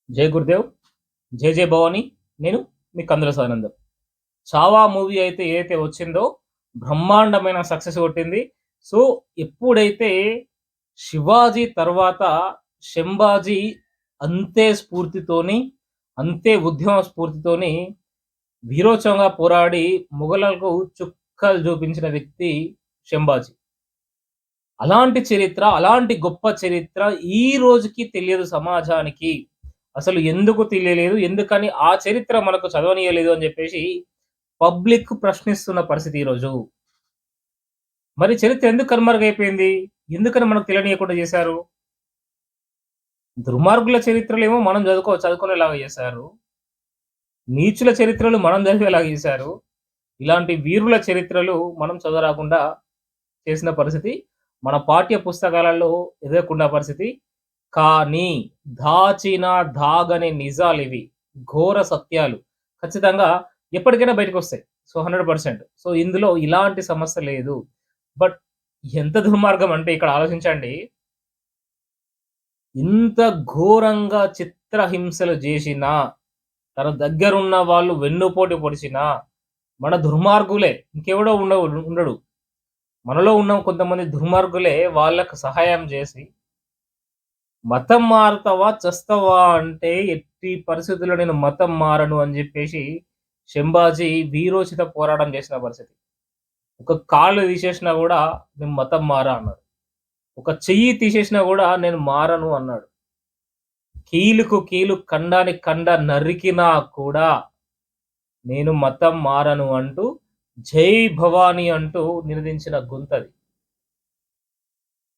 జై గురుదేవ్, జై జై భవాని. నేను మీ కందుల సానందం. 'చావా' మూవీ అయితే ఏదైతే వచ్చిందో బ్రహ్మాండమైన సక్సెస్ కొట్టింది. సో, ఎప్పుడైతే 'శివాజీ' తర్వాత 'శంభాజీ' అంతే స్ఫూర్తితోని, అంతే ఉద్యమ స్ఫూర్తితోని వీరోచంగా పోరాడి మొఘలులకు చుక్కలు చూపించిన వ్యక్తి 'శంభాజీ'. అలాంటి చరిత్ర, అలాంటి గొప్ప చరిత్ర ఈ రోజుకి తెలియదు సమాజానికి. అసలు ఎందుకు తెలియలేదు? ఎందుకని ఆ చరిత్ర మనకు చదవనీయలేదు అని జెప్పేసి పబ్లిక్ ప్రశ్నిస్తున్న పరిస్థితి ఈరోజు. మరి చరిత్ర ఎందుకు కనుమరుగైపోయింది? ఎందుకని మనకు తెలియనీయకుండా జేశారు? దుర్మార్గుల చరిత్రలేమో మనం చదువుకునేలాగా జేశారు. నీచుల చరిత్రలు మనం చదివేలాగా జేశారు. ఇలాంటి వీరుల చరిత్రలు మనం చదవరాకుండా చేసిన పరిస్థితి మన పాఠ్య పుస్తకాలలో ఎదుర్కొన్న పరిస్థితి. కానీ దాచిన దాగని నిజాలివి. ఘోర సత్యాలు. ఖచ్చితంగా ఎప్పటికైనా బయటకొస్తాయి. సో, 100%. సో, ఇందులో ఇలాంటి సమస్య లేదు. బట్ ఎంత దుర్మార్గం అంటే ఇక్కడ ఆలోచించండి. ఇంత ఘోరంగా చిత్రహింసలు జేసినా, తన దగ్గరున్న వాళ్ళు వెన్నుపోటు పొడిచినా, మన దుర్మార్గులే ఇంకెవడో ఉండడు. మనలో ఉన్న కొంతమంది దుర్మార్గులే వాళ్ళకి సహాయం జేసి మతం మారతావా? చస్తావా? అంటే ఎట్టి పరిస్థితుల్లో నేను మతం మారను అని జెప్పేసి 'శంభాజీ' వీరోచిత పోరాటం చేసిన పరిస్థితి. ఒక కాలు తీసేసినా గూడా నేను మతం మారా అన్నాడు. ఒక చెయ్యి తీసేసినా గూడా నేను మారను అన్నాడు. కీలుకు కీలు ఖండానికి ఖండ నరికినా కూడా నేను మతం మారను అంటూ జై భవాని అంటూ నినదించిన గొంతది.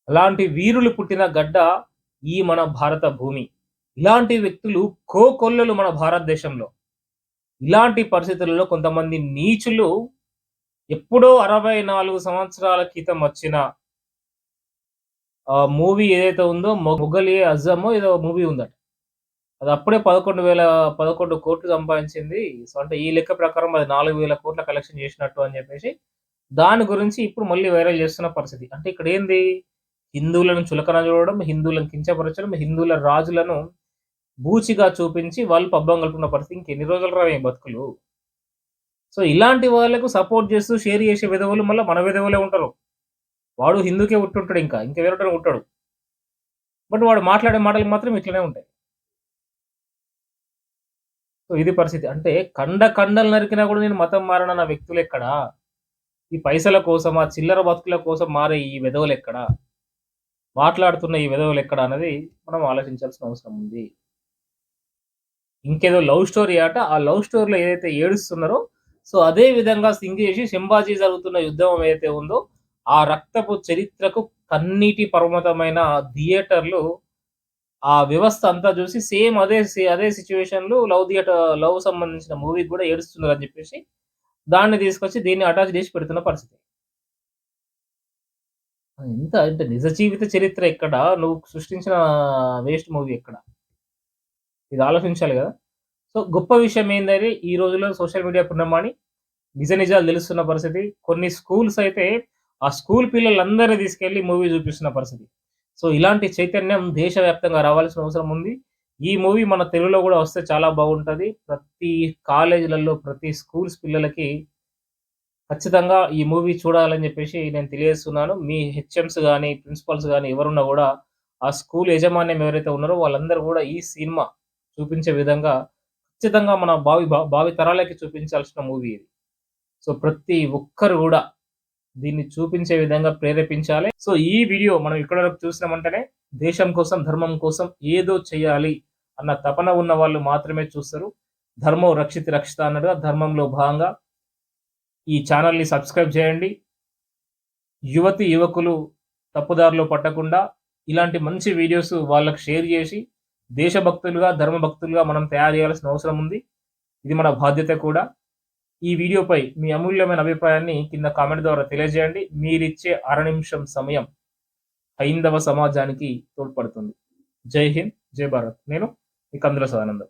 అలాంటి వీరులు పుట్టిన గడ్డ ఈ మన భారత భూమి. ఇలాంటి వ్యక్తులు కోకొల్లలు మన భారతదేశంలో. ఇలాంటి పరిస్థితులలో కొంతమంది నీచులు ఎప్పుడో 64 సంవత్సరాల క్రితం వచ్చిన మూవీ ఏదైతే ఉందో 'మొఘల్-ఎ అజమో' ఏదో మూవీ ఉందట. అది అప్పుడే 11,000 సంపాదించింది. సో, అంటే ఈ లెక్క ప్రకారం అది 4,000 కలెక్షన్ చేసినట్టు అని చెప్పేసి దాని గురించి ఇప్పుడు మళ్ళీ వైరల్ చేస్తున్న పరిస్థితి. అంటే ఇక్కడ ఏంది? హిందువులను చులకన చూడడం, హిందువులను కించపరచడం, హిందువుల రాజులను బూచిగా చూపించి వాళ్ళు పబ్బం గడుపుకున్న పరిస్థితి. ఇంకెన్ని రోజులురా ఈ బతుకులు? సో, ఇలాంటి వాళ్ళకు సపోర్ట్ చేస్తూ షేర్ చేసే వెధవలు మళ్ళా మన వెధవలే ఉంటారు. వాడు హిందూకే పుట్టుంటాడు ఇంకా వేరేటోడు పుట్టడు. బట్ వాడు మాట్లాడే మాటలు మాత్రం ఇట్లనే ఉంటాయి. సో, ఇది పరిస్థితి. అంటే కండలు నరికినా కూడా నేను మతం మారనన్న వ్యక్తులెక్కడా? ఈ పైసల కోసం, ఆ చిల్లర బతుకుల కోసం మారే ఈ వెధవలెక్కడా? మాట్లాడుతున్న ఈ వెధవలెక్కడా అన్నది మనం ఆలోచించాల్సిన అవసరం ఉంది. ఇంకేదో లవ్ స్టోరీ అట. ఆ లవ్ స్టోరీలో ఏదైతే ఏడుస్తున్నారో, సో, అదే విధంగా సింగ్ చేసి 'శంభాజీ' జరుగుతున్న యుద్ధం ఏదైతే ఉందో, ఆ రక్తపు చరిత్రకు కన్నీటి పర్వతమైన థియేటర్‌లు ఆ వ్యవస్థ అంతా చూసి సేమ్ అదే సిట్యుయేషన్‌లో లవ్ సంబంధించిన మూవీకి గూడా ఏడుస్తున్నారని జెప్పేసి, దాన్ని తీసుకొచ్చి దీన్ని అటాచ్ చేసి పెడుతున్న పరిస్థితి. ఎంత అంటే నిజ జీవిత చరిత్ర ఎక్కడ? నువ్వు సృష్టించిన వేస్ట్ మూవీ ఎక్కడ? ఇది ఆలోచించాలి గదా! సో, గొప్ప విషయం ఏందని ఈ రోజుల్లో సోషల్ మీడియా పుణ్యమాని నిజాలు తెలుస్తున్న పరిస్థితి. కొన్ని స్కూల్స్ అయితే ఆ స్కూల్ పిల్లలందరిని తీసుకెళ్ళి మూవీ చూపిస్తున్న పరిస్థితి. సో, ఇలాంటి చైతన్యం దేశవ్యాప్తంగా రావాల్సిన అవసరం ఉంది. ఈ మూవీ మన తెలుగులో గూడా వస్తే చాలా బాగుంటది. ప్రతి కాలేజీలలో, ప్రతి స్కూల్స్ పిల్లలకి ఖచ్చితంగా ఈ మూవీ చూడాలని జెప్పేసి నేను తెలియజేస్తున్నాను. మీ హెచ్ఎమ్స్ గాని, ప్రిన్సిపల్స్ గాని ఎవరున్నా గూడా ఆ స్కూల్ యాజమాన్యం ఎవరైతే ఉన్నారో వాళ్ళందరూ గూడా ఈ సినిమా చూపించే విధంగా ఖచ్చితంగా మన భావి తరాలకి చూపించాల్సిన మూవీ ఇది. సో, ప్రతి ఒక్కరు గూడా దీన్ని చూపించే విధంగా ప్రేరేపించాలి. సో, ఈ వీడియో మనం ఇక్కడి వరకు చూసినామంటేనే దేశం కోసం, ధర్మం కోసం ఏదో చేయాలి అన్న తపన ఉన్న వాళ్ళు మాత్రమే చూస్తారు. ధర్మో రక్షిత రక్షిత అన్నట్టుగా ధర్మంలో భాగంగా ఈ ఛానెల్‌ని సబ్స్క్రైబ్ చేయండి. యువకులు తప్పుదారిలో పట్టకుండా ఇలాంటి మంచి వీడియోస్ వాళ్ళకి షేర్ చేసి దేశభక్తులుగా, ధర్మభక్తులుగా మనం తయారు చేయాల్సిన అవసరం ఉంది. ఇది మన బాధ్యత కూడా. ఈ వీడియోపై మీ అమూల్యమైన అభిప్రాయాన్ని కింద కామెంట్ ద్వారా తెలియజేయండి. మీరిచ్చే అర నిమిషం సమయం హైందవ సమాజానికి తోడ్పడుతుంది. జై హింద్, జై భారత్. నేను మీ కందుల సదానందం.